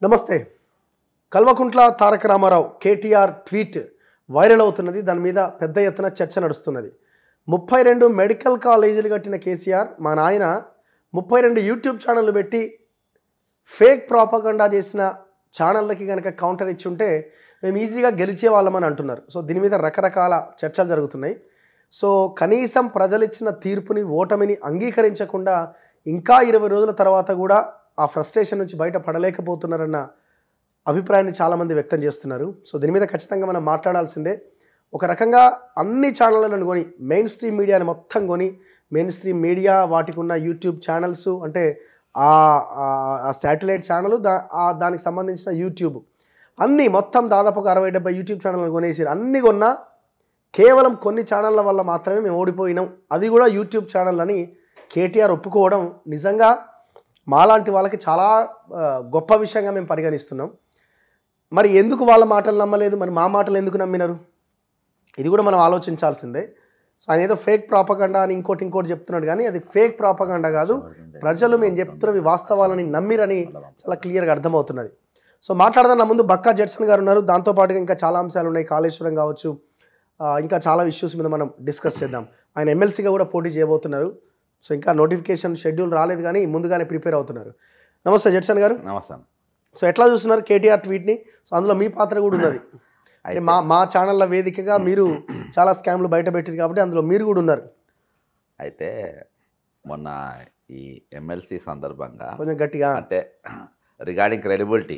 నమస్తే. Kalvakuntla Taraka Ramarao KTR tweet viral అవుతున్నది. దాని మీద పెద్ద ఎత్తున చర్చ నడుస్తున్నది. 32 మెడికల్ కాలేజీలు కట్టిన కేసీఆర్ మా నాయన 32 యూట్యూబ్ ఛానళ్ళు పెట్టి ఫేక్ ప్రాపగండా చేసిన ఛానళ్ళకి కనుక కౌంటర్ ఇచ్చి ఉంటే మేము ఈజీగా గెలిచే వాళ్ళమని అంటున్నారు. సో దీని మీద రకరకాల చర్చలు జరుగుతున్నాయి. సో కనీసం ప్రజలు ఇచ్చిన తీర్పుని, ఓటమిని అంగీకరించకుండా ఇంకా 20 రోజుల తర్వాత కూడా ఆ ఫ్రస్ట్రేషన్ నుంచి బయట పడలేకపోతున్నారన్న అభిప్రాయాన్ని చాలామంది వ్యక్తం చేస్తున్నారు. సో దీని మీద ఖచ్చితంగా మనం మాట్లాడాల్సిందే. ఒక రకంగా అన్ని ఛానళ్ళను కొని, మెయిన్ స్ట్రీమ్ మీడియాని మొత్తం కొని, మెయిన్ స్ట్రీమ్ మీడియా వాటికి ఉన్న యూట్యూబ్ ఛానల్స్ అంటే ఆ శాటిలైట్ ఛానల్, దానికి సంబంధించిన యూట్యూబ్ అన్నీ మొత్తం దాదాపు 60-70 యూట్యూబ్ ఛానళ్ళను కొనేసి అన్నీ కొన్నా కేవలం కొన్ని ఛానళ్ళ వల్ల మాత్రమే మేము ఓడిపోయినాం, అది కూడా యూట్యూబ్ ఛానల్ అని కేటీఆర్ ఒప్పుకోవడం నిజంగా మాలాంటి వాళ్ళకి చాలా గొప్ప విషయంగా మేము పరిగణిస్తున్నాం. మరి ఎందుకు వాళ్ళ మాటలు నమ్మలేదు, మరి మా మాటలు ఎందుకు నమ్మినారు, ఇది కూడా మనం ఆలోచించాల్సిందే. సో ఆయన ఏదో ఫేక్ ప్రాపగండా అని ఇంకోటి చెప్తున్నాడు, కానీ అది ఫేక్ ప్రాపగండా కాదు. ప్రజలు మేము చెప్తున్నవి వాస్తవాలని నమ్మిరని చాలా క్లియర్గా అర్థమవుతున్నది. సో మాట్లాడదాం. నా ముందు బక్కా జడ్సన్ గారు ఉన్నారు. దాంతోపాటుగా ఇంకా చాలా అంశాలు ఉన్నాయి. కాళేశ్వరం కావచ్చు, ఇంకా చాలా ఇష్యూస్ మీద మనం డిస్కస్ చేద్దాం. ఆయన ఎమ్మెల్సీగా కూడా పోటీ చేయబోతున్నారు. సో ఇంకా నోటిఫికేషన్ షెడ్యూల్ రాలేదు, కానీ ముందుగానే ప్రిపేర్ అవుతున్నారు. నమస్తే జడ్సన్ గారు. నమస్తే. సో ఎట్లా చూస్తున్నారు కేటీఆర్ ట్వీట్ని? సో అందులో మీ పాత్ర కూడా ఉన్నది. అంటే మా ఛానళ్ళ వేదికగా మీరు చాలా స్కామ్లు బయట పెట్టారు కాబట్టి అందులో మీరు కూడా ఉన్నారు. అయితే మొన్న ఈ ఎమ్మెల్సీ సందర్భంగా కొంచెం గట్టిగా అంటే రిగార్డింగ్ క్రెడిబిలిటీ,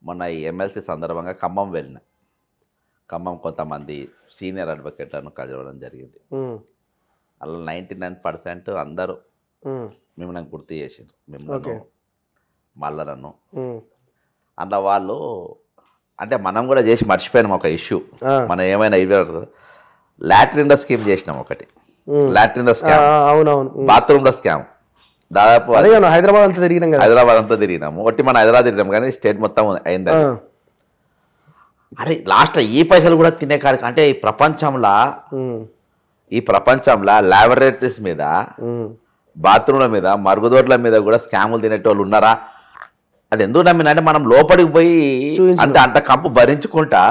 మొన్న ఈ ఎమ్మెల్సీ సందర్భంగా ఖమ్మం వెళ్ళిన. ఖమ్మం కొంతమంది సీనియర్ అడ్వకేట్లను కలవడం జరిగింది. అలా 99% అందరూ మిమ్మల్ని గుర్తు చేసారు, మిమ్మల్ని మల్లరను. అందులో వాళ్ళు అంటే మనం కూడా చేసి మర్చిపోయినాం ఒక ఇష్యూ. మనం ఏమైనా లాట్రిన్ స్కీమ్ చేసినాం ఒకటి. లాట్రిన్ స్కామ్, అవునవును, బాత్రూమ్ స్కామ్. దాదాపు హైదరాబాద్ అంతా తిరిగినాం, హైదరాబాద్ అంతా తిరిగినాము. ఒకటి మన హైదరాబాద్ తిరిగినాం, కానీ స్టేట్ మొత్తం అయింది. అరే లాస్ట్ ఈ పైసలు కూడా తినే కాడికి అంటే ఈ ప్రపంచంలో ల్యాబొరేటరీస్ మీద, బాత్రూమ్ల మీద, మరుగుదొడ్ల మీద కూడా స్కాములు తినేటోళ్ళు ఉన్నారా? అది ఎందుకు నమ్మిన అంటే మనం లోపలికి పోయి అంటే అంత కంపు భరించుకుంటా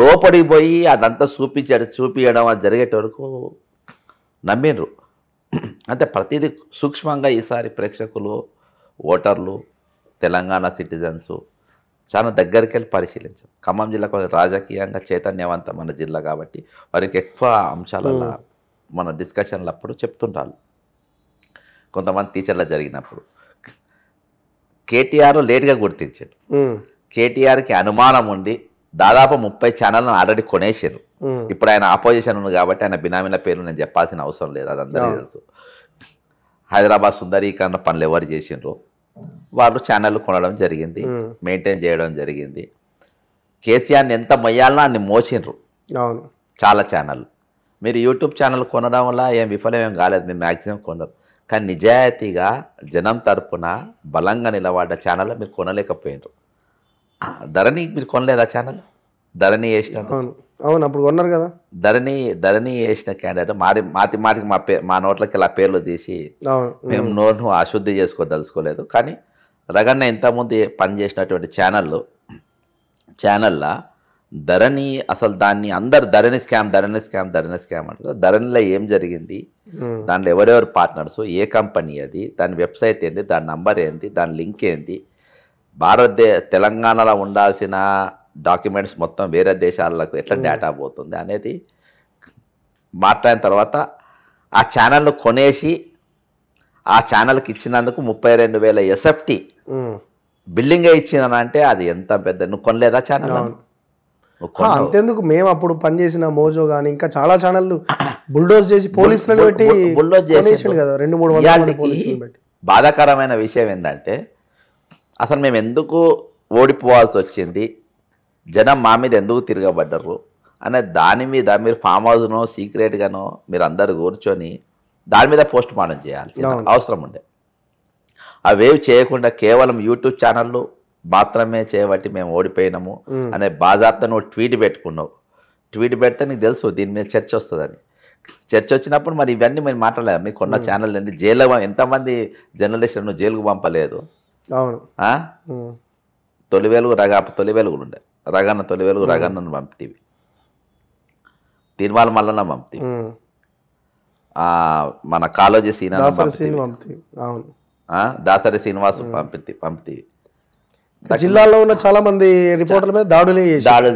లోపలికి పోయి అదంతా చూపించడం అది జరిగేట వరకు నమ్మిండ్రు. అంటే ప్రతిదీ సూక్ష్మంగా ఈసారి ప్రేక్షకులు, ఓటర్లు, తెలంగాణ సిటిజన్స్ చాలా దగ్గరికి వెళ్ళి పరిశీలించారు. ఖమ్మం జిల్లాకు రాజకీయంగా చైతన్యవంతమైన జిల్లా కాబట్టి వారికి ఎక్కువ అంశాలలో మన డిస్కషన్లు అప్పుడు చెప్తుంటారు. కొంతమంది టీచర్లు జరిగినప్పుడు కేటీఆర్ లేట్గా గుర్తించాడు. కేటీఆర్కి అనుమానం ఉండి దాదాపు 30 ఛానళ్ళను ఆల్రెడీ కొనేసారు. ఇప్పుడు ఆయన ఆపోజిషన్ ఉంది కాబట్టి ఆయన బినామీల పేర్లు నేను చెప్పాల్సిన అవసరం లేదు, అది అందరికీ తెలుసు. హైదరాబాద్ సుందరీకరణ పనులు ఎవరు చేసిండ్రు, వాళ్ళు ఛానళ్ళు కొనడం జరిగింది, మెయింటైన్ చేయడం జరిగింది. కేసీఆర్ని ఎంత మొయ్యాలనో అన్ని మోసిండ్రు చాలా ఛానళ్ళు. మీరు యూట్యూబ్ ఛానల్ కొనడం వల్ల ఏం విఫలం ఏం కాలేదు, మీరు మ్యాక్సిమం కొనరు. కానీ నిజాయితీగా జనం తరపున బలంగా నిలబడ్డ ఛానల్ మీరు కొనలేకపోయినారు. ధరణి మీరు కొనలేదా ఛానల్? ధరణి వేసిన అవును అప్పుడు కొన్నారు కదా. ధరణి వేసిన క్యాండిడేట్ మాటికి మా నోట్లకి ఇలా పేర్లు తీసి మేము నోట్ను అశుద్ధి చేసుకోదలుచుకోలేదు. కానీ రగన్న ఇంతకుముందు పనిచేసినటువంటి ఛానల్లో ధరణి అసలు దాన్ని అందరు ధరణి స్కామ్ అంటారు. ధరణిలో ఏం జరిగింది, దాంట్లో ఎవరెవరు పార్ట్నర్స్, ఏ కంపెనీ అది, దాని వెబ్సైట్ ఏంది, దాని నంబర్ ఏంది, దాని లింక్ ఏంది, తెలంగాణలో ఉండాల్సిన డాక్యుమెంట్స్ మొత్తం వేరే దేశాలకు ఎట్లా డేటా పోతుంది అనేది మాట్లాడిన తర్వాత ఆ ఛానల్ను కొనేసి ఆ ఛానల్కి ఇచ్చినందుకు 32,000 SFT బిల్డింగే ఇచ్చినంటే అది ఎంత పెద్ద. నువ్వు కొనలేదా ఛానల్? అంతేందుకు, మేము అప్పుడు పనిచేసిన మోజో కానీ ఇంకా చాలా ఛానళ్ళు బుల్డోజ్ చేసి పోలీసులను పెట్టి కదా 200-300 పోలీసులను పెట్టి. బాధాకరమైన విషయం ఏంటంటే అసలు మేము ఎందుకు ఓడిపోవాల్సి వచ్చింది, జనం మా మీద ఎందుకు తిరగబడ్డరు అనే దాని మీద మీరు ఫామ్ హౌస్నో సీక్రెట్గానో మీరు అందరు కూర్చొని దాని మీద పోస్ట్ మార్టం చేయాల్సిన అవసరం ఉండే. అవేవి చేయకుండా కేవలం యూట్యూబ్ ఛానళ్ళు మాత్రమే చేయబట్టి మేము ఓడిపోయినాము అనే బాధాప్త నువ్వు ట్వీట్ పెట్టుకున్నావు. ట్వీట్ పెడితే నీకు తెలుసు దీని మీద చర్చ వస్తుందని. చర్చ వచ్చినప్పుడు మరి ఇవన్నీ మేము మాట్లాడలేదు. మీకు కొన్న ఛానల్ జైలు ఎంతమంది జర్నలిస్టులను జైలుకు పంపలేదు. అవును. తొలి వెలుగు తొలి వెలుగులు ఉండే రగన్న తొలి వెలుగు రగన్నను పంపితీవి, తిరుమల మల్లన్న పంపితీవి, మన కాళోజీ దాసరి శ్రీనివాస్ పంపితీవి. జిల్లాలో ఉన్న చాలా మంది రిపోర్టర్ల మీద దాడులు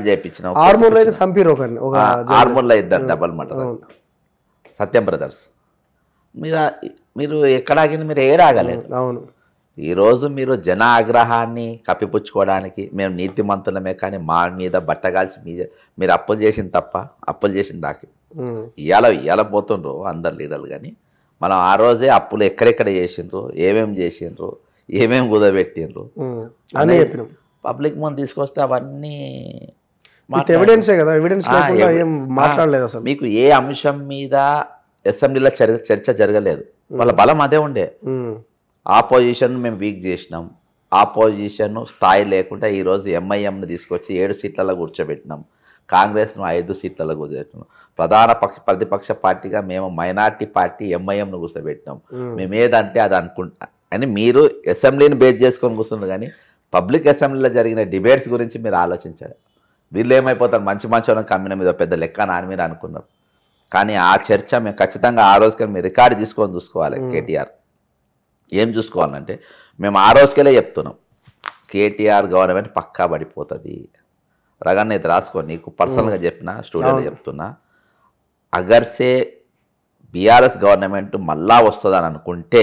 చేయించిన ఆర్మూర్లో అయితే సంపీర్ ఆర్మూర్లో ఇద్దరు డబల్ మటర్ సత్యం బ్రదర్స్. మీరు ఎక్కడాగిన మీరు ఏడాగలేదు. అవును, ఈరోజు మీరు జన ఆగ్రహాన్ని కప్పిపుచ్చుకోవడానికి మేము నీతిమంతులమే కానీ మా మీద బట్టగాల్చి మీరు అప్పులు చేసిన తప్ప అప్పులు చేసిన దాకి ఇవాళ పోతుండ్రు అందరు లీడర్లు. కానీ మనం ఆ రోజే అప్పులు ఎక్కడెక్కడ చేసిండ్రు, ఏమేమి చేసిండ్రు, ఏమేమి కుదబెట్టిండ్రు అని చెప్పినాం. పబ్లిక్ ముందు తీసుకొస్తే అవన్నీ ఎవిడెన్సే కదా, ఎవిడెన్స్ లేకుండా ఏం మాట్లాడలేదు అసలు. మీకు ఏ అంశం మీద అసెంబ్లీలో చర్చ జరగలేదు, వాళ్ళ బలం అదే ఉండే. ఆపోజిషన్ మేము వీక్ చేసినాం, ఆపోజిషన్ స్థాయి లేకుండా ఈరోజు ఎంఐఎంను తీసుకొచ్చి 7 సీట్లలో కూర్చోబెట్టినాం, కాంగ్రెస్ను 5 సీట్లలో కూర్చోబెట్టినాం. ప్రతిపక్ష పార్టీగా మేము మైనార్టీ పార్టీ ఎంఐఎంను కూర్చోబెట్టినాం. మేమేదంటే అది అనుకుంటా అని మీరు అసెంబ్లీని బేస్ చేసుకొని కూర్చున్నారు. కానీ పబ్లిక్ అసెంబ్లీలో జరిగిన డిబేట్స్ గురించి మీరు ఆలోచించారు. వీళ్ళు ఏమైపోతారు, మంచి వాళ్ళని కమ్మిన మీద పెద్ద లెక్క నాని మీరు అనుకున్నారు. కానీ ఆ చర్చ మేము ఖచ్చితంగా ఆ రోజుకి మీరు రికార్డు తీసుకొని చూసుకోవాలి. కేటీఆర్ ఏం చూసుకోవాలంటే మేము ఆ రోజుకెళ్ళే చెప్తున్నాం, కేటీఆర్ గవర్నమెంట్ పక్కా పడిపోతుంది. రగన్న ఇది రాసుకో, నీకు పర్సనల్గా చెప్పిన స్టూడియోలో చెప్తున్నా. అగర్సే బీఆర్ఎస్ గవర్నమెంట్ మళ్ళా వస్తుందని అనుకుంటే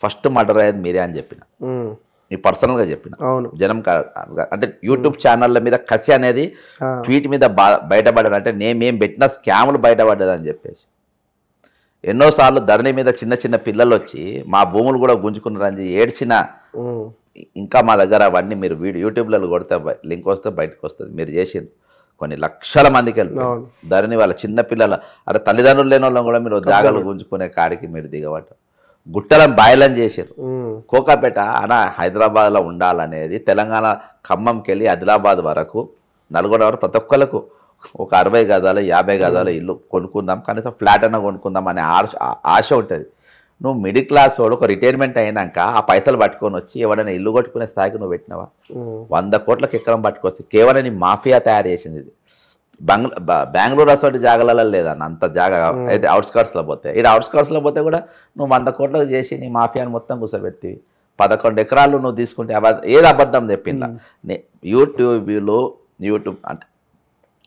ఫస్ట్ మర్డర్ అయ్యేది మీరే అని చెప్పిన, మీ పర్సనల్గా చెప్పిన. జనం అంటే యూట్యూబ్ ఛానళ్ళ మీద కసి అనేది ట్వీట్ మీద బయటపడ్డారు. అంటే మేము పెట్టిన స్కాములు బయటపడ్డదని చెప్పేసి ఎన్నోసార్లు ధరణి మీద చిన్న చిన్న పిల్లలు వచ్చి మా భూములు కూడా గుంజుకున్నారని ఏడ్చిన. ఇంకా మా దగ్గర అవన్నీ మీరు యూట్యూబ్లలో కొడితే లింక్ వస్తే బయటకు వస్తుంది. మీరు చేసింది కొన్ని లక్షల మందికి వెళ్తారు. ధరణి వాళ్ళ చిన్న పిల్లల అరే తల్లిదండ్రులు లేని వాళ్ళని కూడా మీరు జాగాలు గుంజుకునే కాడికి మీరు దిగబట్టారు. గుట్టలను బాయలని చేశారు. కోకాపేట అన హైదరాబాద్లో ఉండాలనేది తెలంగాణ ఖమ్మంకి వెళ్ళి ఆదిలాబాద్ వరకు నల్గొండ వరకు ప్రతి ఒక్కరికి ఒక 60 గజాలు 50 గజాలు ఇల్లు కొనుక్కుందాం, కనీసం ఫ్లాట్ అన్న కొనుక్కుందాం అనే ఆశ ఉంటుంది. నువ్వు మిడిల్ క్లాస్ వాడు ఒక రిటైర్మెంట్ అయినాక ఆ పైసలు పట్టుకొని వచ్చి ఎవరైనా ఇల్లు కొట్టుకునే స్థాయికి నువ్వు పెట్టినావా? 100 కోట్లకు ఎకరం పట్టుకొస్తే కేవలం నీ మాఫియా తయారు చేసింది. ఇది బెంగళూరు అసలు జాగాలలో లేదన్న అంత జాగా అయితే అవుట్స్కర్ట్స్లో పోతే, ఇది అవుట్స్కర్ట్స్లో పోతే కూడా నువ్వు 100 కోట్లకు చేసి నీ మాఫియాని మొత్తం కూర్చోబెట్టి 11 ఎకరాలు నువ్వు తీసుకుంటే ఏది అబద్ధం చెప్పిందా? యూట్యూబ్ అంటే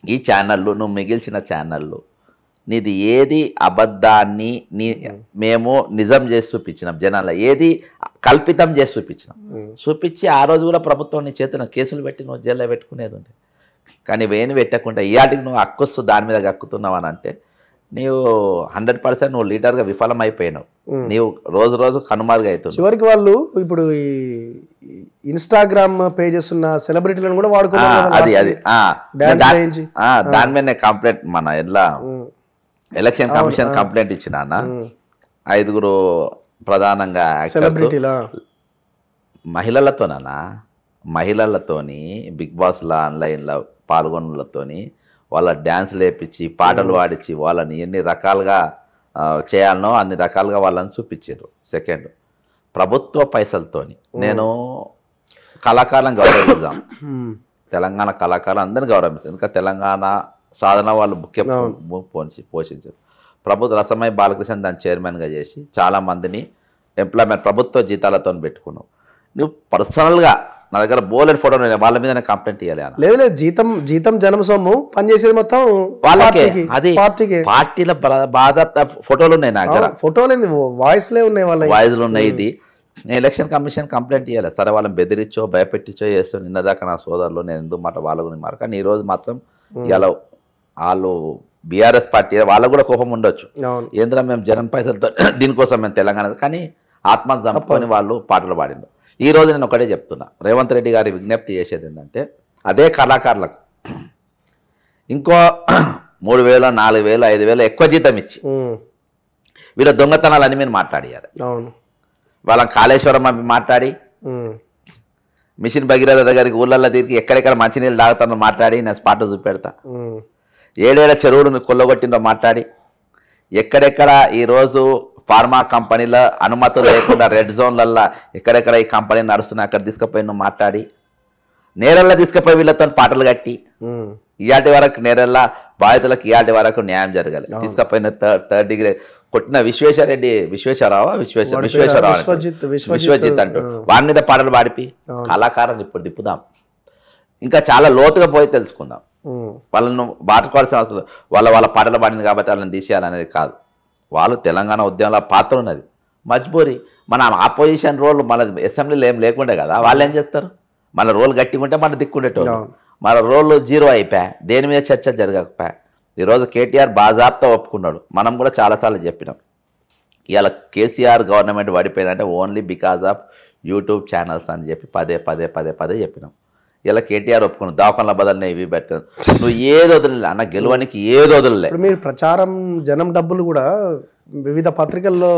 ఈ ఛానళ్ళు నువ్వు మిగిల్చిన ఛానళ్ళు నీది ఏది అబద్ధాన్ని మేము నిజం చేసి చూపించినాం, జనాల ఏది కల్పితం చేసి చూపించి ఆ రోజు కూడా ప్రభుత్వం నీ చేతున కేసులు పెట్టి నువ్వు జైల్లో పెట్టుకునేది ఉండే. కానీ వేణి పెట్టకుండా ఇవాటికి నువ్వు హక్కుస్తూ దాని మీద హక్కుతున్నావు అని అంటే నీవు 100% నువ్వు లీడర్గా విఫలం అయిపోయినావు. నీవు రోజు రోజు కనుమరుగు అవుతున్నావు. చివరికి వాళ్ళు ఇప్పుడు ఈ ఇన్స్టాగ్రామ్ పేజెస్ ఉన్న సెలబ్రిటీలను కూడా వాడుకున్నారు. దాని మీద కంప్లైంట్ మన ఎలక్షన్ కమిషన్ కంప్లైంట్ ఇచ్చిన 5 ప్రధానంగా మహిళలతోని బిగ్ బాస్లో ఆన్లైన్లో పాల్గొనలతోని వాళ్ళ డ్యాన్స్ లేపించి పాటలు పాడించి వాళ్ళని ఎన్ని రకాలుగా చేయాలనో అన్ని రకాలుగా వాళ్ళని చూపించారు. సెకండ్, ప్రభుత్వ పైసలతోని నేను కళాకారులను గౌరవిద్దాం, తెలంగాణ కళాకారులు అందరినీ గౌరవిస్తాం. ఇంకా తెలంగాణ సాధన వాళ్ళు ముఖ్య పోషించారు. రసమయ్య బాలకృష్ణ దాని చైర్మన్గా చేసి చాలామందిని ఎంప్లాయ్మెంట్ ప్రభుత్వ జీతాలతో పెట్టుకున్నావు. నువ్వు పర్సనల్గా నా దగ్గర బోలెడ్ ఫోటో వాళ్ళ మీద కంప్లైంట్ ఇవ్వాలి. లేదు జీతం జనం సొమ్ము పనిచేసేది మొత్తం వాళ్ళకే, అది పార్టీల బాధ ఫోటోలు ఉన్నాయి నా దగ్గర, ఫోటోలు వాయిస్లే ఉన్నాయి, వాళ్ళ వాయిస్లు ఉన్నాయి. ఇది నేను ఎలక్షన్ కమిషన్ కంప్లైంట్ ఇవ్వాలి. సరే వాళ్ళని బెదిరించో భయపెట్టించో చేస్తాను. నిన్నదాకా నా సోదరులు నేను ఎందుకు మాట వాళ్ళ గురించి మాట. కానీ ఈరోజు మాత్రం ఇలా వాళ్ళు బీఆర్ఎస్ పార్టీ వాళ్ళకు కూడా కోపం ఉండొచ్చు, ఏంద్రా మేము జనం పైసలతో దీనికోసం మేము తెలంగాణ, కానీ ఆత్మ చంపుకొని వాళ్ళు పాటలు పాడిండు. ఈ రోజు నేను ఒకటే చెప్తున్నా, రేవంత్ రెడ్డి గారి విజ్ఞప్తి చేసేది ఏంటంటే అదే కళాకారులకు ఇంకో 3,000, 4,000, 5,000 ఎక్కువ జీతం ఇచ్చి వీళ్ళ దొంగతనాలని మీరు మాట్లాడియారు. వాళ్ళని కాళేశ్వరం అవి మాట్లాడి మిషన్ భగీరథ దగ్గరికి ఊళ్ళల్లో తిరిగి ఎక్కడెక్కడ మంచినీళ్ళు తాగుతానో మాట్లాడి నేను స్పాట్ చూపెడతా. 7 చెరువులు కొల్లగొట్టిందో మాట్లాడి, ఎక్కడెక్కడ ఈరోజు ఫార్మా కంపెనీల అనుమతులు లేకుండా రెడ్ జోన్లల్లో ఎక్కడెక్కడ ఈ కంపెనీ నడుస్తున్నాయి అక్కడ తీసుకుపోయిన మాట్లాడి, నేరల్లా తీసుకుపోయి వీళ్ళతో పాటలు కట్టి ఇయాటి వరకు నేరల్లా బాధితులకు ఇయాటి వరకు న్యాయం జరగాలి. తీసుకపోయిన థర్డ్ డిగ్రీ కొట్టిన విశ్వేశ్వరరావు విశ్వజిత్ అంటూ వాడి మీద పాటలు పాడిపి కళాకారులు ఇప్పుడు తిప్పుదాం. ఇంకా చాలా లోతుగా పోయి తెలుసుకుందాం. వాళ్ళను బాటుకోవాల్సిన అవసరం వాళ్ళ పాటలు పాడింది కాబట్టి వాళ్ళని తీసేయాలనేది కాదు. వాళ్ళు తెలంగాణ ఉద్యమంలో పాత్ర ఉన్నది. మజ్బూరి మన ఆపోజిషన్ రోల్ మన అసెంబ్లీలో ఏం లేకుండే కదా, వాళ్ళు ఏం చేస్తారు? మన రోల్ గట్టిగా మన దిక్కుండేటోళ్ళు, మన రోల్ జీరో అయిపోయా, దేని మీద చర్చ జరగకపోయా. ఈరోజు కేటీఆర్ బాజాబ్తా ఒప్పుకున్నాడు. మనం కూడా చాలాసార్లు చెప్పినాం, ఇవాళ కేసీఆర్ గవర్నమెంట్ పడిపోయిందంటే only because of YouTube channels అని చెప్పి పదే చెప్పినాం. ఇలా కేటీఆర్ ఒప్పుకున్నాడు. దవాఖానల బదులు ఇవి పెడతాడు. నువ్వు ఏది వదలలే అన్న, గెలవనికి ఏది వదలలే. మీరు ప్రచారం జనం డబ్బులు కూడా వివిధ పత్రికల్లో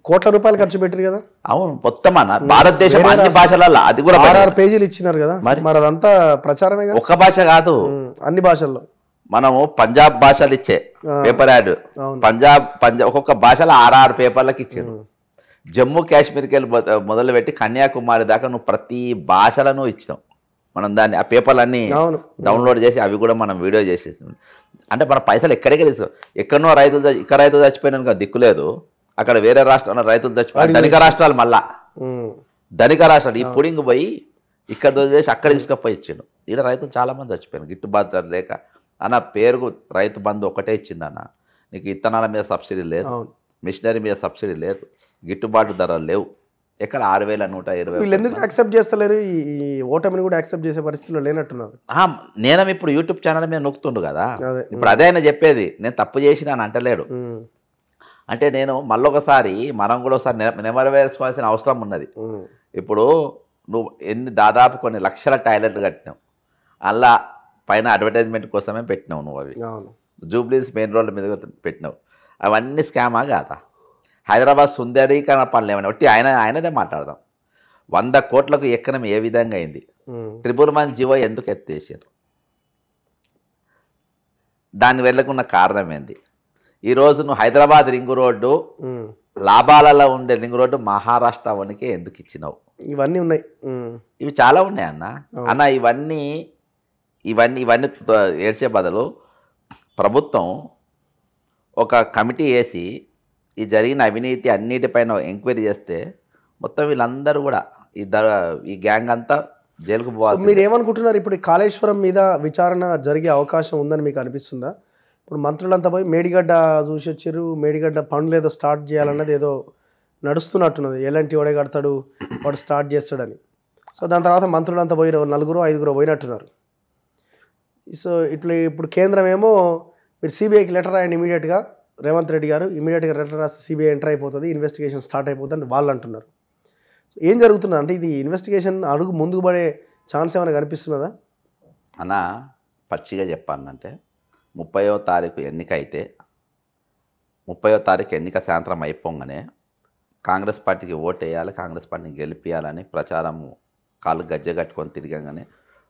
కోట్ల రూపాయలు ఖర్చు పెట్టారు కదా. అవును, మొత్తం అన్న భారతదేశం అన్ని భాషలలో అది కూడా 6 పేజీలు ఇచ్చినారు కదా. మరి అదంతా ప్రచారమే కదా. ఒక్క భాష కాదు, అన్ని భాషల్లో. మనము పంజాబ్ భాషలు ఇచ్చే పేపర్ యాడ్ పంజాబ్ ఒక్కొక్క భాషలో 6 పేపర్లకు ఇచ్చారు. జమ్మూ కాశ్మీర్కి వెళ్ళి మొదలుపెట్టి కన్యాకుమారి దాకా నువ్వు ప్రతి భాషలను ఇచ్చినావు. మనం దాన్ని ఆ పేపర్లన్నీ డౌన్లోడ్ చేసి అవి కూడా మనం వీడియో చేసేసాం. అంటే మన పైసలు ఎక్కడికి తీసుకో. ఎక్కడనో రైతులు చచ్చిపోయినా దిక్కులేదు, అక్కడ వేరే రాష్ట్రంలో రైతులు చచ్చిపోయి ధనిక రాష్ట్రాలు, మళ్ళా ధనిక రాష్ట్రాలు ఈ పుడింగ్ పోయి ఇక్కడ చేసి అక్కడ తీసుకపోయి ఇచ్చిండు. ఈడ రైతులు చాలామంది చచ్చిపోయారు గిట్టుబాటు లేక. అన్న పేరుకు రైతు బంధు ఒకటే ఇచ్చిందన్న, నీకు ఇత్తనాల మీద సబ్సిడీ లేదు, మిషనరీ మీద సబ్సిడీ లేదు, గిట్టుబాటు ధరలు లేవు. ఎక్కడ 6,120. వీళ్ళు ఎందుకు యాక్సెప్ట్ చేస్తలేరు? ఈ ఓటమిని కూడా యాక్సెప్ట్ చేసే పరిస్థితుల్లో లేనట్టున్నారు. నేను ఇప్పుడు యూట్యూబ్ ఛానల్ మీద నొక్కుతుండు కదా, ఇప్పుడు అదే ఆయన చెప్పేది. నేను తప్పు చేసి అని అంటలేడు. అంటే నేను మళ్ళొకసారి మనం కూడా ఒకసారి నెమరవేసుకోవాల్సిన అవసరం ఉన్నది. ఇప్పుడు నువ్వు దాదాపు కొన్ని లక్షల టాయిలెట్లు కట్టినావు, అలా పైన అడ్వర్టైజ్మెంట్ కోసమే పెట్టినావు నువ్వు. అవి జూబ్లీస్ మెయిన్ రోడ్ల మీద పెట్టినావు. అవన్నీ స్కామా కాదా? హైదరాబాద్ సుందరీకరణ పనులు ఏమైనా బట్టి ఆయనదే మాట్లాడదాం. 100 కోట్లకు ఎక్కడం ఏ విధంగా అయింది? 1,1 జీవో ఎందుకు ఎత్తేసారు? దాని వెళ్ళకున్న కారణం ఏంది? ఈరోజు నువ్వు హైదరాబాద్ రింగ్ రోడ్డు లాభాలలో ఉండే రింగ్ రోడ్డు మహారాష్ట్ర వనికే ఎందుకు ఇచ్చినావు? ఇవన్నీ ఉన్నాయి, ఇవి చాలా ఉన్నాయి అన్న. ఇవన్నీ ఏడ్చే బదులు ప్రభుత్వం ఒక కమిటీ వేసి ఈ జరిగిన అవినీతి అన్నిటిపైన ఎంక్వైరీ చేస్తే మొత్తం వీళ్ళందరూ కూడా ఈ గ్యాంగ్ అంతా జైలుకు పోవాలి. మీరు ఏమనుకుంటున్నారు? ఇప్పుడు కాళేశ్వరం మీద విచారణ జరిగే అవకాశం ఉందని మీకు అనిపిస్తుందా? ఇప్పుడు మంత్రులంతా పోయి మేడిగడ్డ చూసి వచ్చారు, మేడిగడ్డ పనులు ఏదో స్టార్ట్ చేయాలన్నది ఏదో నడుస్తున్నట్టున్నది. ఎలాంటి వాడే కడతాడు, వాడు స్టార్ట్ చేస్తాడని. సో దాని తర్వాత మంత్రులంతా పోయి 4-5 పోయినట్టున్నారు. సో ఇప్పుడు కేంద్రం ఏమో మీరు సిబిఐకి లెటర్ రాయండి ఇమీడియట్గా, రేవంత్ రెడ్డి గారు ఇమీడియట్గా లెటర్ రాస్తే సిబిఐ ఎంటర్ అయిపోతుంది, ఇన్వెస్టిగేషన్ స్టార్ట్ అయిపోతుంది అని వాళ్ళు అంటున్నారు. ఏం జరుగుతుంది అంటే ఇది ఇన్వెస్టిగేషన్ అడుగు ముందుకు పడే ఛాన్స్ ఏమైనా కనిపిస్తున్నదా? అన్న పచ్చిగా చెప్పాలంటే 30వ తారీఖు ఎన్నిక అయితే 30వ తారీఖు ఎన్నిక సాయంత్రం అయిపోగానే కాంగ్రెస్ పార్టీకి ఓటు వేయాలి, కాంగ్రెస్ పార్టీని గెలిపించాలని ప్రచారం కాళ్ళు గజ్జె కట్టుకొని తిరగగానే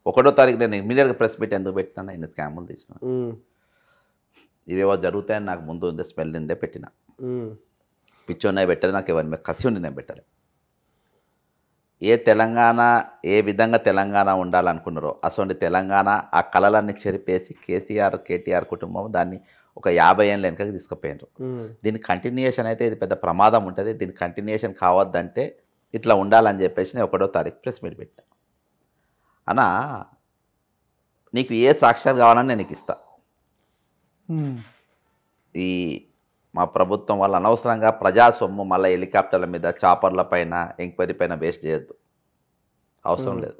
1వ తారీఖు నేను ఇమీడియట్గా ప్రెస్ మీట్ ఎందుకు పెట్టినా? ఇన్ని స్కాములు తీసిన ఇవేవో జరుగుతాయని నాకు ముందు ఉంది స్మెల్ నిండే పెట్టిన. పిచ్చోన్నాయి పెట్టాలి, నాకు ఎవరి మీద కసి ఉండి నేను పెట్టాలి. ఏ విధంగా తెలంగాణ ఉండాలనుకున్నారో అసలు తెలంగాణ ఆ కళలన్నీ చెరిపేసి కేటీఆర్ కుటుంబం దాన్ని ఒక 50 ఏళ్ళ వెనకకి తీసుకుపోయినారు. దీని కంటిన్యూషన్ అయితే ఇది పెద్ద ప్రమాదం ఉంటుంది, దీని కంటిన్యూషన్ కావద్దంటే ఇట్లా ఉండాలని చెప్పేసి నేను 1వ తారీఖు ప్రెస్ మీట్ పెట్టా. అన్నా నీకు ఏ సాక్ష్యాలు కావాలని నేను నీకు ఇస్తా. ఈ మా ప్రభుత్వం వాళ్ళు అనవసరంగా ప్రజా సొమ్ము మళ్ళీ హెలికాప్టర్ల మీద చాపర్ల పైన ఎంక్వైరీ పైన వేస్ట్ చేయొద్దు, అవసరం లేదు.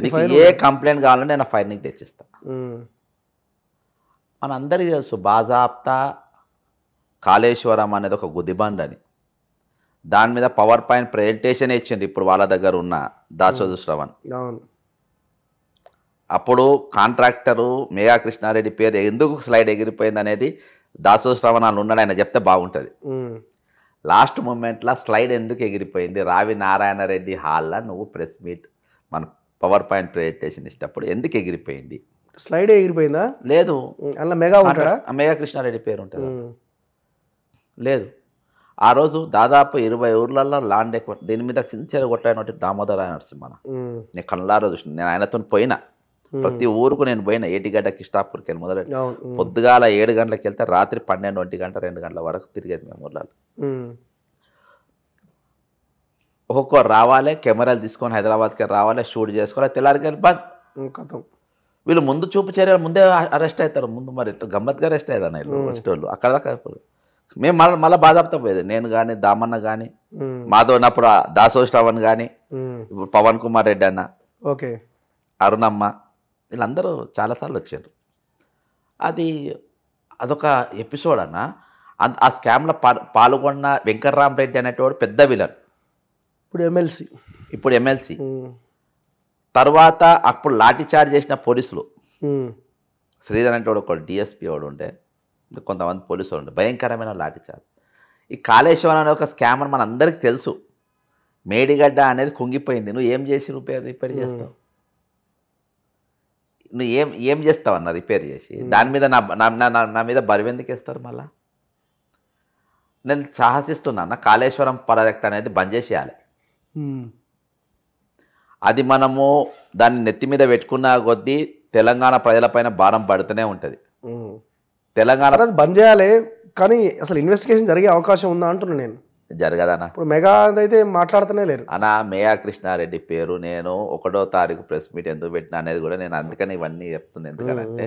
నీకు ఏ కంప్లైంట్ కావాలంటే నేను ఫైల్ నీకు తెచ్చిస్తా. మనందరికీ తెలుసు బాజాప్తా కాళేశ్వరం అనేది ఒక గుదిబండ్ అని. దాని మీద పవర్ పాయింట్ ప్రెజెంటేషన్ ఇచ్చింది ఇప్పుడు వాళ్ళ దగ్గర ఉన్న దాసోజు శ్రవణ్. అప్పుడు కాంట్రాక్టరు మేఘా కృష్ణారెడ్డి పేరు ఎందుకు స్లైడ్ ఎగిరిపోయింది అనేది దాసోజు శ్రవణ్ వాళ్ళు ఉన్నాడు, ఆయన చెప్తే బాగుంటుంది. లాస్ట్ మూమెంట్లో స్లైడ్ ఎందుకు ఎగిరిపోయింది? రావి నారాయణ రెడ్డి హాల్లో నువ్వు ప్రెస్ మీట్ మన పవర్ పాయింట్ ప్రెజెంటేషన్ ఇచ్చినప్పుడు ఎందుకు ఎగిరిపోయింది? స్లైడ్ ఎగిరిపోయిందా? లేదు, అలా మెగా ఉంటాడా? మేఘా కృష్ణారెడ్డి పేరు ఉంటుంది లేదు. ఆ రోజు దాదాపు 20 ఊర్లలో ల్యాండ్ ఎక్కువ దీని మీద సిన్సియర్ కొట్లాడినట్టు దామోదర నరసింహ నేను కళ్ళారో చూసిన నేను ఆయనతో పోయినా ప్రతి ఊరుకు నేను పోయినా ఏటిగడ్డ కిష్టాపూర్కి వెళ్ళి మొదలెట్టి పొద్దుగాల 7 గంటలకు వెళ్తే రాత్రి 12, 1 గంట 2 గంటల వరకు తిరిగేది మేము ఊర్లలో. ఒక్కొక్కరు రావాలి కెమెరాలు తీసుకొని హైదరాబాద్కి రావాలి షూట్ చేసుకోవాలి తెల్లారికి వెళ్ళి కథం వీళ్ళు ముందు చూపు చర్యలు ముందే అరెస్ట్ అవుతారు ముందు మరి గమ్మత్గా అరెస్ట్ అయ్యేదన్న వీళ్ళు ఫస్ట్ వాళ్ళు అక్కడ దాకా మేము మళ్ళీ బాధాపుతా పోయేది నేను కానీ దామన్న కానీ మాతో ఉన్నప్పుడు దాసో శ్రవణ్ కానీ ఇప్పుడు పవన్ కుమార్ రెడ్డి అన్న ఓకే అరుణమ్మ వీళ్ళందరూ చాలాసార్లు వచ్చారు. అదొక ఎపిసోడ్ అన్న. ఆ స్కామ్లో పాల్గొన్న వెంకట్రామరెడ్డి అనేటోడు పెద్ద విలన్, ఇప్పుడు ఎమ్మెల్సీ. తర్వాత అప్పుడు లాఠీ చార్జ్ చేసిన పోలీసులు శ్రీధర్ అనేటోడు ఒక డిఎస్పీ వాడు ఉంటే కొంతమంది పోలీసులు ఉండే భయంకరమైన లాఠీ చార్జ్. ఈ కాళేశ్వరం అనే ఒక స్కామర్ మన అందరికీ తెలుసు. మేడిగడ్డ అనేది కుంగిపోయింది, నువ్వు ఏం చేసి రిపేర్ చేస్తావు, నువ్వు ఏం చేస్తావు అన్న రిపేర్ చేసి దాని మీద నా మీద బరువెందుకు వేస్తారు. మళ్ళా నేను సాహసిస్తున్నా కాళేశ్వరం ప్రాజెక్ట్ అనేది బంద్ చేసేయాలి. అది మనము దాన్ని నెత్తి మీద పెట్టుకున్న కొద్దీ తెలంగాణ ప్రజలపైన భారం పడుతూనే ఉంటుంది. తెలంగాణ బంద్ చేయాలి కానీ అసలు ఇన్వెస్టిగేషన్ జరిగే అవకాశం ఉందా అంటున్నా నేను. జరగదన్న. ఇప్పుడు మెగా అయితే మాట్లాడుతూనే లేరు అన్నా. మేయా కృష్ణారెడ్డి పేరు నేను 1వ తారీఖు ప్రెస్ మీట్ ఎందుకు పెట్టినా అనేది కూడా నేను అందుకని ఇవన్నీ చెప్తుంది. ఎందుకంటే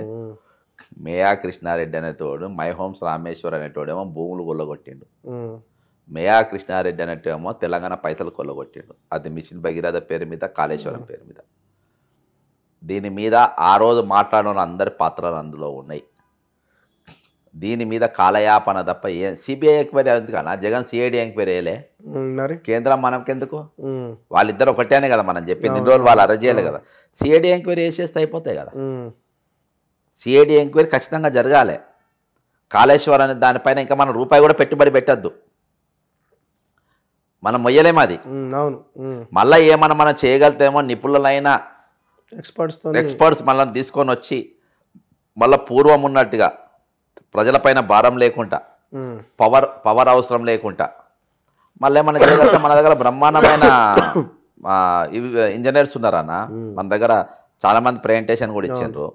మేయా కృష్ణారెడ్డి అనేటోడు మై హోమ్స్ రామేశ్వర్ అనేటోడేమో భూములు కొల్లగొట్టిండు, మేయా కృష్ణారెడ్డి అనేటేమో తెలంగాణ పైసలు కొల్లగొట్టిండు. అది మిషన్ భగీరథ పేరు మీద కాళేశ్వరం పేరు మీద. దీని మీద ఆ రోజు మాట్లాడిన అందరి పాత్రలు అందులో ఉన్నాయి. దీని మీద కాలయాపన తప్ప ఏం సిబిఐ ఎంక్వైరీ ఎందుకన్నా జగన్ సిఐడి ఎంక్వైరీ వేయలే కేంద్రం మనకెందుకు, వాళ్ళిద్దరు ఒకటేనే కదా మనం చెప్పింది. ఇన్ని రోజులు వాళ్ళు అరెస్ట్ చేయలే కదా, సిఐడి ఎంక్వైరీ వేసేస్తే అయిపోతాయి కదా. సిఐడి ఎంక్వైరీ ఖచ్చితంగా జరగాలి. కాళేశ్వరం అనే దానిపైన ఇంకా మనం రూపాయి కూడా పెట్టుబడి పెట్టద్దు, మనం మొయ్యలేము అది. మళ్ళీ ఏమన్నా మనం చేయగలుగుతామో నిపుణులైన ఎక్స్పర్ట్స్ మళ్ళీ తీసుకొని వచ్చి మళ్ళీ పూర్వం ఉన్నట్టుగా ప్రజలపైన భారం లేకుండా పవర్ అవసరం లేకుండా మళ్ళీ ఏమన్నా చేయగలిగితే మన దగ్గర బ్రహ్మాండమైన ఇంజనీర్స్ ఉన్నారన్న. మన దగ్గర చాలామంది ప్రజెంటేషన్ కూడా ఇచ్చిండ్రు.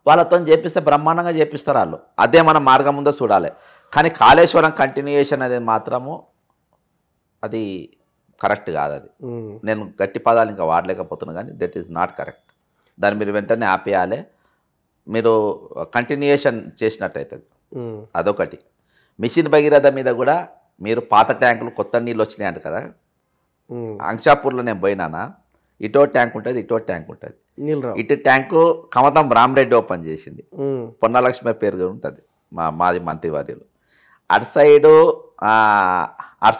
వాళ్ళతో చేపిస్తే బ్రహ్మాండంగా చేపిస్తారు వాళ్ళు. అదే మన మార్గం ముందో చూడాలి. కానీ కాళేశ్వరం కంటిన్యూయేషన్ అనేది మాత్రము అది కరెక్ట్ కాదు. అది నేను గట్టి పదాలు ఇంకా వాడలేకపోతున్నాను కానీ దట్ ఈస్ నాట్ కరెక్ట్. దాన్ని మీరు వెంటనే ఆపేయాలి. మీరు కంటిన్యూయేషన్ చేసినట్టయితుంది. అదొకటి. మిషన్ భగీరథ మీద కూడా మీరు పాత ట్యాంకులు కొత్త నీళ్ళు వచ్చినాయంట కదా. అంక్షాపూర్లో నేను పోయినానా, ఇటో ట్యాంక్ ఉంటుంది ఇటో ట్యాంక్ ఉంటుంది. ఇటు ట్యాంకు కమతం రామరెడ్డి ఓపెన్ చేసింది, పొన్నలక్ష్మి పేరు ఉంటుంది మాది మంత్రివర్యులు. అటు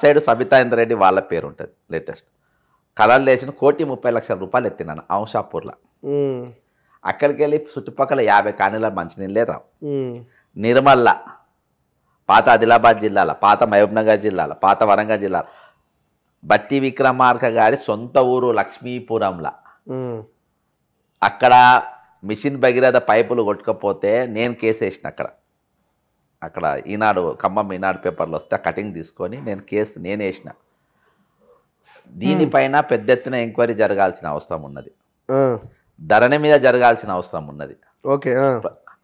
సైడు సబితాయింద్ర రెడ్డి వాళ్ళ పేరు ఉంటుంది. లేటెస్ట్ కలర్లు వేసిన 1,30,00,000 రూపాయలు ఎత్తినాను అంశాపూర్లో. అక్కడికి వెళ్ళి చుట్టుపక్కల 50 కానీల మంచినీళ్ళే రావు. నిర్మల్ల పాత ఆదిలాబాద్ జిల్లాల, పాత మహబూబ్నగర్ జిల్లాల, పాత వరంగల్ జిల్లాల బట్టి విక్రమార్క గారి సొంత ఊరు లక్ష్మీపురంలా అక్కడ మిషన్ భగీరథ పైపులు కొట్టుకపోతే నేను కేసు వేసిన. అక్కడ ఈనాడు ఖమ్మం ఈనాడు పేపర్లో వస్తే కటింగ్ తీసుకొని నేను వేసిన. దీనిపైన పెద్ద ఎత్తున ఎంక్వైరీ జరగాల్సిన అవసరం ఉన్నది, ధరణి మీద జరగాల్సిన అవసరం ఉన్నది. ఓకే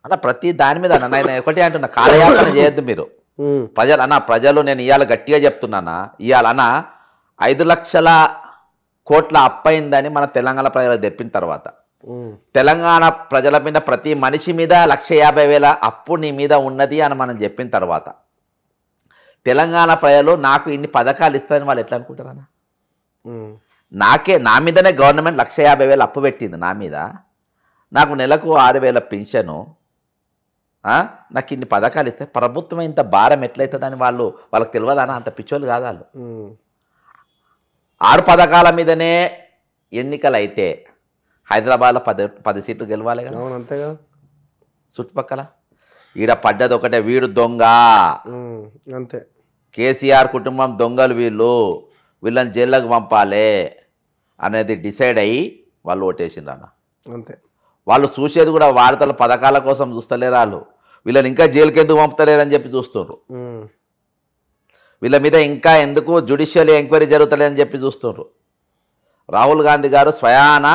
అన్న ప్రతి దాని మీద నేను ఒకటి అంటున్నా, కాలయాపన చేయొద్దు మీరు. ప్రజలు నేను ఇవాళ గట్టిగా చెప్తున్నానా, ఇవాళ 5 లక్షల కోట్ల అప్పయిందని మన తెలంగాణ ప్రజలు తెప్పిన తర్వాత తెలంగాణ ప్రజల మీద ప్రతి మనిషి మీద 1,50,000 అప్పు నీ మీద ఉన్నది అని మనం చెప్పిన తర్వాత తెలంగాణ ప్రజలు నాకు ఇన్ని పథకాలు ఇస్తారని వాళ్ళు ఎట్లా అనుకుంటారన్నా? నా మీదనే గవర్నమెంట్ 1,50,000 అప్పు పెట్టింది నా మీద, నాకు నెలకు 6,000 పెన్షను, నాకు ఇన్ని పథకాలు ఇస్తే ప్రభుత్వం ఇంత భారం ఎట్లయితుందని వాళ్ళకి తెలియదా? అంత పిచ్చోళ్ళు కాదు వాళ్ళు. 6 పథకాల మీదనే ఎన్నికలు అయితే హైదరాబాద్లో 10 సీట్లు గెలవాలి కదా. అంతే కదా. చుట్టుపక్కల ఈడ పడ్డది ఒకటే, వీడు దొంగ, అంతే, కేసీఆర్ కుటుంబం దొంగలు, వీళ్ళని జైల్లోకి పంపాలి అనేది డిసైడ్ అయ్యి వాళ్ళు ఓటేసిండ్రు అన్న. అంతే. వాళ్ళు చూసేది కూడా వార్తల పథకాల కోసం చూస్తలేరు, వాళ్ళు వీళ్ళని ఇంకా జైలుకి ఎందుకు పంపుతలేరని చెప్పి చూస్తున్నారు. వీళ్ళ మీద ఇంకా ఎందుకు జ్యుడిషియల్ ఎంక్వైరీ జరుగుతలేదని చెప్పి చూస్తున్నారు. రాహుల్ గాంధీ గారు స్వయాన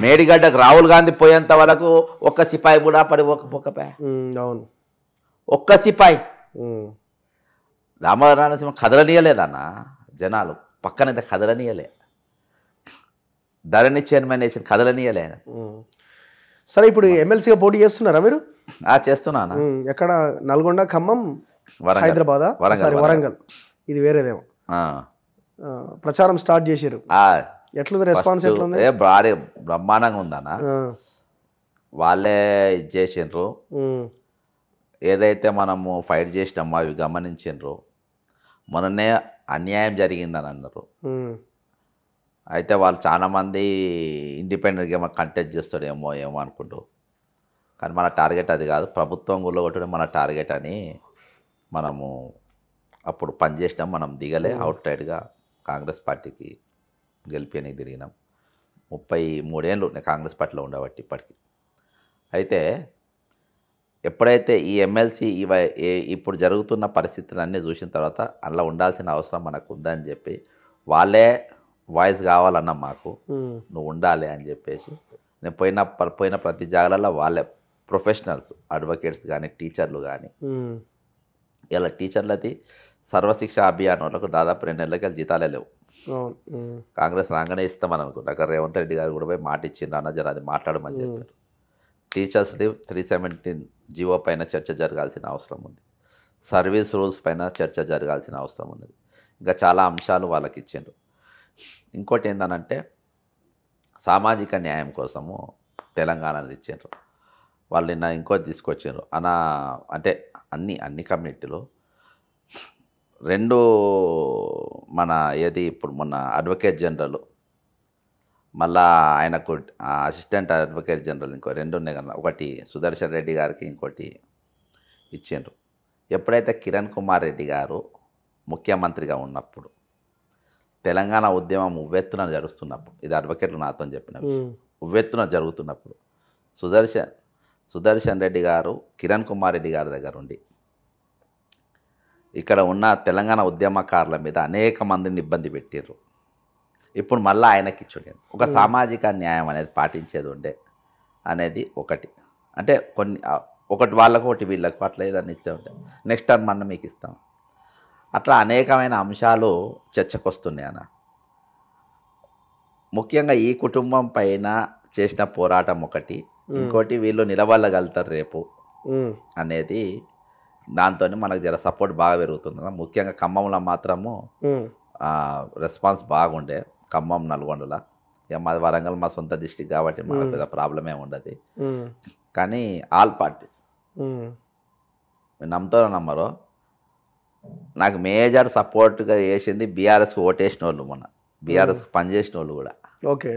మేడిగడ్డకు రాహుల్ గాంధీ పోయేంత వరకు ఒక్క సిపాయి కూడా పడిపోకపోకపోయా. అవును, ఒక్క సిపాయి రామనారసింహ కదలనీయలేదన్న. జనాలు పక్కనైతే కదలనీయలే, ధరణి చైర్మన్ వేసిన కదలనీయలే. సరే, ఇప్పుడు ఎమ్మెల్సీగా పోటీ చేస్తున్నారా మీరు? చేస్తున్నానా. ఎక్కడ? నల్గొండ, ఖమ్మం, హైదరాబాద్, వరంగల్. ఇది వేరేదేమో. ప్రచారం స్టార్ట్ చేశారు. ఎట్లుంది రెస్పాన్స్? ఎట్లుంది? భారీ బ్రహ్మాండంగా ఉందన్న. వాళ్ళే ఇది చేసిండ్రు. ఏదైతే మనము ఫైట్ చేసినామో అవి గమనించిండ్రు. మొన్ననే అన్యాయం జరిగిందని అన్నారు. అయితే వాళ్ళు చాలామంది ఇండిపెండెంట్గా ఏమో కంటెస్ట్ చేస్తాడేమో ఏమో అనుకుంటూ, కానీ మన టార్గెట్ అది కాదు. ప్రభుత్వం కూలగొట్టడం మన టార్గెట్ అని మనము అప్పుడు పనిచేసినాం. మనం దిగలే, అవుట్ రైడ్గా కాంగ్రెస్ పార్టీకి గెలిపేనికి తిరిగినాం. 33 ఏళ్ళు నేను కాంగ్రెస్ పార్టీలో ఉండబట్టి ఇప్పటికి. అయితే ఎప్పుడైతే ఈ ఎమ్మెల్సీ ఇప్పుడు జరుగుతున్న పరిస్థితులన్నీ చూసిన తర్వాత అందులో ఉండాల్సిన అవసరం మనకు ఉందని చెప్పి వాళ్ళే వాయిస్ కావాలన్నా మాకు, నువ్వు ఉండాలి అని చెప్పేసి నేను పోయిన ప్రతి జాగాలలో వాళ్ళే ప్రొఫెషనల్స్, అడ్వకేట్స్ కానీ టీచర్లు కానీ. ఇలా టీచర్లది సర్వశిక్ష అభియాన్ వాళ్ళకు దాదాపు 2 నెలలకి జీతాలే లేవు. కాంగ్రెస్ రాగానే ఇస్తామని అనుకుంటా. అక్కడ రేవంత్ రెడ్డి గారు కూడా పోయి మాట ఇచ్చిండ్రు, అన్న జర అది మాట్లాడమని చెప్పారు. టీచర్స్ది 317 జీవో పైన చర్చ జరగాల్సిన అవసరం ఉంది. సర్వీస్ రూల్స్ పైన చర్చ జరగాల్సిన అవసరం ఉన్నది. ఇంకా చాలా అంశాలు వాళ్ళకి ఇచ్చిండ్రు. ఇంకోటి ఏంటనంటే సామాజిక న్యాయం కోసము తెలంగాణది ఇచ్చిండ్రు. వాళ్ళు నిన్న ఇంకోటి తీసుకొచ్చిండ్రు. అంటే అన్ని కమ్యూనిటీలు 2 మన ఇప్పుడు మొన్న అడ్వకేట్ జనరల్, మళ్ళా ఆయనకు అసిస్టెంట్ అడ్వకేట్ జనరల్ ఇంకో 2 ఉన్నాయి కదా. ఒకటి సుదర్శన్ రెడ్డి గారికి, ఇంకోటి ఇచ్చిండ్రు. ఎప్పుడైతే కిరణ్ కుమార్ రెడ్డి గారు ముఖ్యమంత్రిగా ఉన్నప్పుడు తెలంగాణ ఉద్యమం ఉవ్వెత్తున జరుగుతున్నప్పుడు, ఇది అడ్వకేట్లు నాతో చెప్పిన ఉవ్వెత్తున జరుగుతున్నప్పుడు సుదర్శన్ రెడ్డి గారు కిరణ్ కుమార్ రెడ్డి గారి దగ్గర ఉండి ఇక్కడ ఉన్న తెలంగాణ ఉద్యమకారుల మీద అనేక మందిని ఇబ్బంది పెట్టిర్రు. ఇప్పుడు మళ్ళీ ఆయనకి ఇచ్చుడే ఒక సామాజిక న్యాయం అనేది పాటించేది ఉండే అనేది ఒకటి. అంటే ఒకటి వాళ్ళకు ఒకటి వీళ్ళకు అట్లా ఏదన్నా ఇస్తే ఉంటే నెక్స్ట్ టర్మ్ అన్న మీకు ఇస్తాం. అట్లా అనేకమైన అంశాలు చర్చకు వస్తున్నాయి అన్న. ముఖ్యంగా ఈ కుటుంబం పైన చేసిన పోరాటం ఒకటి, ఇంకోటి వీళ్ళు నిలబడగలుగుతారు రేపు అనేది. దాంతో మనకు జర సపోర్ట్ బాగా పెరుగుతుంది. ముఖ్యంగా ఖమ్మంలో మాత్రము రెస్పాన్స్ బాగుండే. ఖమ్మం, నల్గొండల. ఇక మాది వరంగల్ మా సొంత డిస్టిక్ కాబట్టి మనకు పెద్ద ప్రాబ్లమే ఉండదు. కానీ ఆల్ పార్టీస్ నమ్ముతారో నమ్మరో, నాకు మేజర్ సపోర్ట్గా చేసింది బీఆర్ఎస్కి ఓటేసిన వాళ్ళు, మొన్న బీఆర్ఎస్కి పనిచేసిన వాళ్ళు కూడా. ఓకే,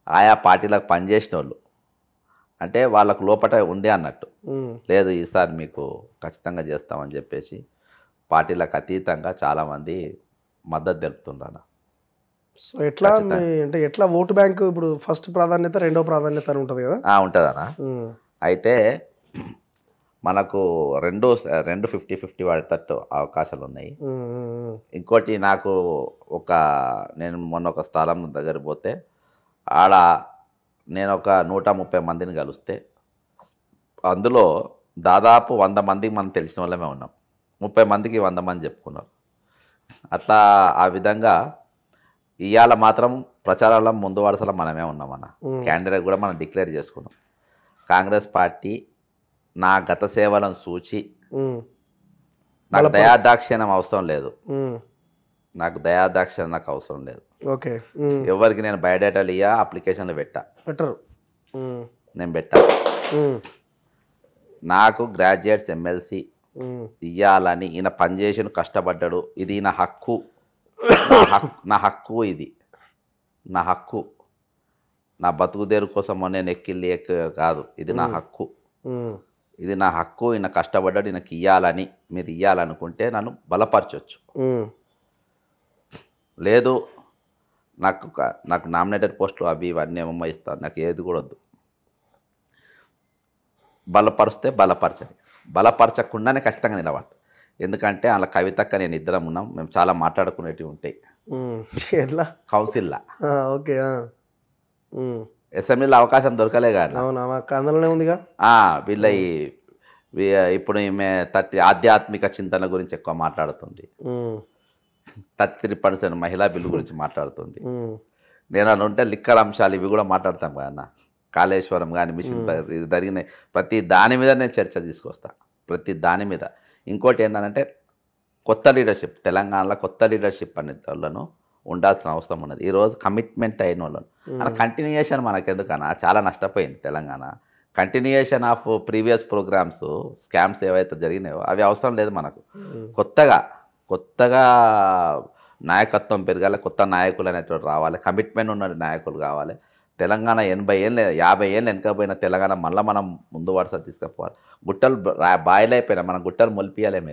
ఆయా పార్టీలకు పనిచేసిన వాళ్ళు అంటే వాళ్ళకు లోపట ఉండే అన్నట్టు. లేదు ఈసారి మీకు ఖచ్చితంగా చేస్తామని చెప్పేసి పార్టీలకు అతీతంగా చాలామంది మద్దతు తెలుపుతున్నారు. సో ఎట్లా అంటే ఎట్లా ఓటు బ్యాంకు ఇప్పుడు ఫస్ట్ ప్రాధాన్యత, రెండో ప్రాధాన్యత అని ఉంటుంది కదా? ఉంటుందన్నా. అయితే మనకు రెండు 50-50 వాడేటట్టు అవకాశాలు ఉన్నాయి. ఇంకోటి నాకు నేను మొన్న ఒక స్థలం దగ్గర పోతే ఆడ నేను ఒక 130 మందిని కలిస్తే అందులో దాదాపు 100 మందికి మనం తెలిసిన వాళ్ళమే ఉన్నాం. 30 మందికి 100 మంది చెప్పుకున్నారు. అట్లా ఆ విధంగా ఇవాళ మాత్రం ప్రచారాల్లో ముందు వరుసలో మనమే ఉన్నామన్న. క్యాండిడేట్ కూడా మనం డిక్లేర్ చేసుకున్నాం. కాంగ్రెస్ పార్టీ నా గత సేవలను చూచి నాకు దయాదాక్షిణ్యం అవసరం లేదు. నాకు అవసరం లేదు. ఓకే, ఎవరికి నేను బయోడేటాలు అప్లికేషన్లు పెట్టరు, నేను పెట్టా. నాకు గ్రాడ్యుయేట్స్ ఎమ్మెల్సీ ఇవ్వాలని ఈయన పనిచేసిన కష్టపడ్డాడు. ఇది నా హక్కు, ఇది నా హక్కు. నా బతుకుదేరు కోసం నేను ఎక్కిల్లి కాదు, ఇది నా హక్కు. ఈయన కష్టపడ్డాడు, ఈయనకి ఇవ్వాలని మీరు ఇవ్వాలనుకుంటే నన్ను బలపరచవచ్చు. లేదు నాకు నామినేటెడ్ పోస్టులు అవి ఇవన్నీ ఏమమ్మా ఇస్తాను, నాకు ఏది కూడా వద్దు. బలపరిస్తే బలపరచండి, బలపరచకుండానే ఖచ్చితంగా నిలబడతా. ఎందుకంటే అలా కవితక్క నేను ఇద్దరం ఉన్నాం, మేము చాలా మాట్లాడుకునేటివి ఉంటాయి ఎట్లా కౌన్సిల్లా. ఓకే అసెంబ్లీలో అవకాశం దొరకలే కానీ అవునా అందులోనే ఉందిగా వీళ్ళ ఇప్పుడు ఈమె ఆధ్యాత్మిక చింతన గురించి ఎక్కువ మాట్లాడుతుంది, 33% మహిళా బిల్లు గురించి మాట్లాడుతుంది. నేను అలా ఉంటే లిక్కర్ అంశాలు ఇవి కూడా మాట్లాడతాం కదా, కాళేశ్వరం కానీ మిషన్ జరిగిన ప్రతి దాని మీద నేను చర్చ తీసుకొస్తా, ప్రతి దాని మీద. ఇంకోటి ఏంటంటే కొత్త లీడర్షిప్, తెలంగాణలో కొత్త లీడర్షిప్ అనే వాళ్ళను ఉండాల్సిన అవసరం ఉన్నది. ఈరోజు కమిట్మెంట్ అయిన వాళ్ళను అలా కంటిన్యూయేషన్ మనకెందుకన్నా చాలా నష్టపోయింది Telangana. Continuation of previous programmes scams ఏవైతే జరిగినాయో అవి అవసరం లేదు మనకు. కొత్తగా నాయకత్వం పెరగాలి, కొత్త నాయకులు అనేటువంటి రావాలి, కమిట్మెంట్ ఉన్న నాయకులు కావాలి. తెలంగాణ 80 ఏళ్ళు 50 ఏళ్ళు వెనకపోయిన తెలంగాణ మళ్ళీ మనం ముందు వరుస తీసుకుపోవాలి. గుట్టలు బాయిలైపోయినా మనం గుట్టలు మొలిపియాలేము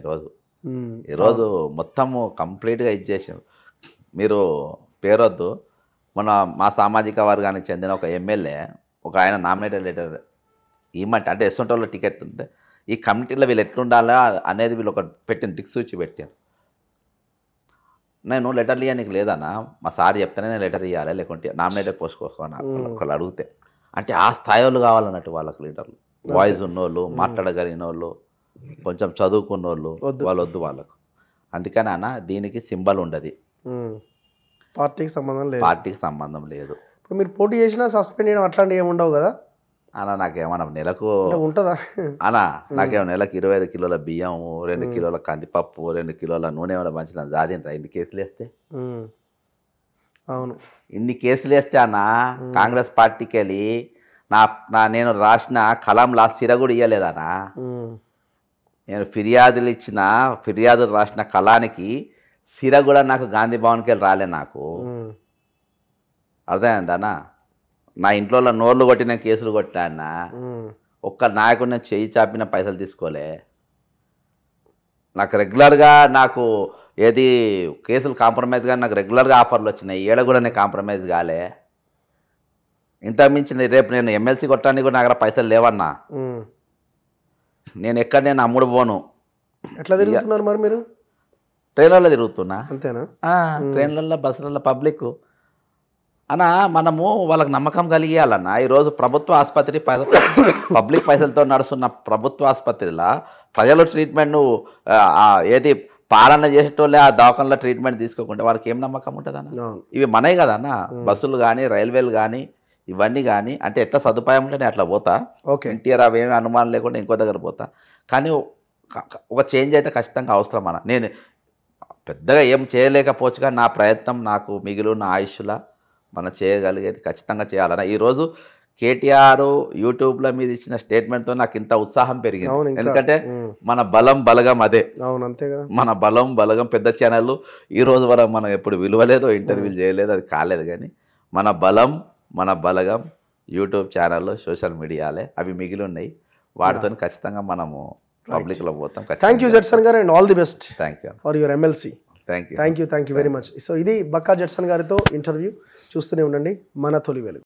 ఈరోజు మొత్తము కంప్లీట్గా ఇచ్చేసాం. మీరు పేరొద్దు, మా సామాజిక వర్గానికి చెందిన ఒక ఎమ్మెల్యే ఒక ఆయన నామినేటెడ్ లెటర్ ఇవ్వమంటే అంటే ఎస్సొంటోళ్ళ టికెట్ ఉంటే ఈ కమిటీలో వీళ్ళు ఎట్లుండాలా అనేది వీళ్ళు ఒక పెట్టిన టిక్స్ ఇచ్చి పెట్టాను. నేను లెటర్లు ఇవ్వడానికి లేదన్నా, మా సార్ చెప్తేనే నేను లెటర్ ఇవ్వాలి, లేకుంటే నామినేటెడ్ పోస్ట్ కోసుకోవాలి ఒకళ్ళు అడిగితే. అంటే ఆ స్థాయిలో కావాలన్నట్టు వాళ్ళకి లీడర్లు, వాయిస్ ఉన్నోళ్ళు, మాట్లాడగలిగిన వాళ్ళు, కొంచెం చదువుకున్న వాళ్ళు, వాళ్ళు వద్దు వాళ్ళకు. అందుకని అన్న దీనికి సింబల్ ఉండదు, పార్టీకి సంబంధం లేదు. ఇప్పుడు మీరు పోటీ చేసినా సస్పెండ్ చేయడం అట్లాంటివి ఏమి ఉండవు కదా అన్న? నాకేమన్నా నెలకు ఉంటుందా అన్న? నాకేమో నెలకు 25 కిలోల బియ్యం, 2 కిలోల కందిపప్పు, 2 కిలోల నూనె ఏమైనా మంచిగా జాదింట్రా ఇన్ని కేసులు వేస్తే? అవును, ఇన్ని కేసులు వేస్తే అన్న కాంగ్రెస్ పార్టీకి వెళ్ళి నేను రాసిన కలంలా సిర కూడా ఇవ్వలేదన్నా. నేను ఫిర్యాదులు రాసిన కళానికి సిర కూడా నాకు గాంధీ భవన్కి వెళ్ళి రాలే నాకు. అర్థమైందన్నా? నా ఇంట్లో నోర్లు కొట్టిన కేసులు కొట్టినా ఒక్క నాయకుడిని చేయి చాపిన పైసలు తీసుకోలే. నాకు రెగ్యులర్గా ఏది కేసులు కాంప్రమైజ్ కానీ నాకు రెగ్యులర్గా ఆఫర్లు వచ్చినాయి, ఏడ కూడా నేను కాంప్రమైజ్ కాలే. ఇంతకుమించి రేపు నేను ఎమ్మెల్సీ కొట్టడానికి కూడా నా దగ్గర పైసలు లేవన్నా. నేను నేను అమ్ముడు పోను. ఎట్లా తిరుగుతున్నారు మరి మీరు? ట్రైన్లలో తిరుగుతున్నా. అంతేనా? ట్రైన్లలో, బస్సులలో, పబ్లిక్ అన్నా మనము వాళ్ళకి నమ్మకం కలిగియాలన్నా. ఈరోజు ప్రభుత్వ ఆసుపత్రి పబ్లిక్ పైసలతో నడుస్తున్న ప్రభుత్వ ఆసుపత్రిలో ప్రజలు ట్రీట్మెంట్ ఏది పాలన చేసేటోళ్ళే ఆ దవాఖానలో ట్రీట్మెంట్ తీసుకోకుండా వాళ్ళకి ఏం నమ్మకం ఉంటుంది అన్న? ఇవి మనవి కదన్న, బస్సులు కానీ రైల్వేలు కానీ ఇవన్నీ కానీ. అంటే ఎట్లా సదుపాయం ఉంటే నేను అట్లా పోతా, ఎన్టీఆర్ అవేమీ అనుమానం లేకుండా ఇంకో దగ్గర పోతా. కానీ ఒక చేంజ్ అయితే ఖచ్చితంగా అవసరం అన్న. నేను పెద్దగా ఏం చేయలేకపోవచ్చు కానీ నా ప్రయత్నం నాకు మిగిలిన ఆయుష్లా మనం చేయగలిగేది ఖచ్చితంగా చేయాలన్న. ఈరోజు కేటీఆర్ యూట్యూబ్ల మీద ఇచ్చిన స్టేట్మెంట్తో నాకు ఇంత ఉత్సాహం పెరిగింది. ఎందుకంటే మన బలం బలగం అదే. మన బలం బలగం పెద్ద ఛానళ్ళు ఈ రోజు వరకు మనం ఎప్పుడు విలువలేదో, ఇంటర్వ్యూలు చేయలేదు, అది కాలేదు. కానీ మన బలం మన బలగం యూట్యూబ్ ఛానళ్ళు, సోషల్ మీడియాలే అవి మిగిలి ఉన్నాయి. వాటితో ఖచ్చితంగా మనము పబ్లిక్లో పోతాం. థ్యాంక్ యూ జడ్సన్ గారు, and all the best for your MLC. Thank you very much. So ఇది బక్కా జడ్సన్ గారితో ఇంటర్వ్యూ. చూస్తూనే ఉండండి మన తొలి వెలుగు.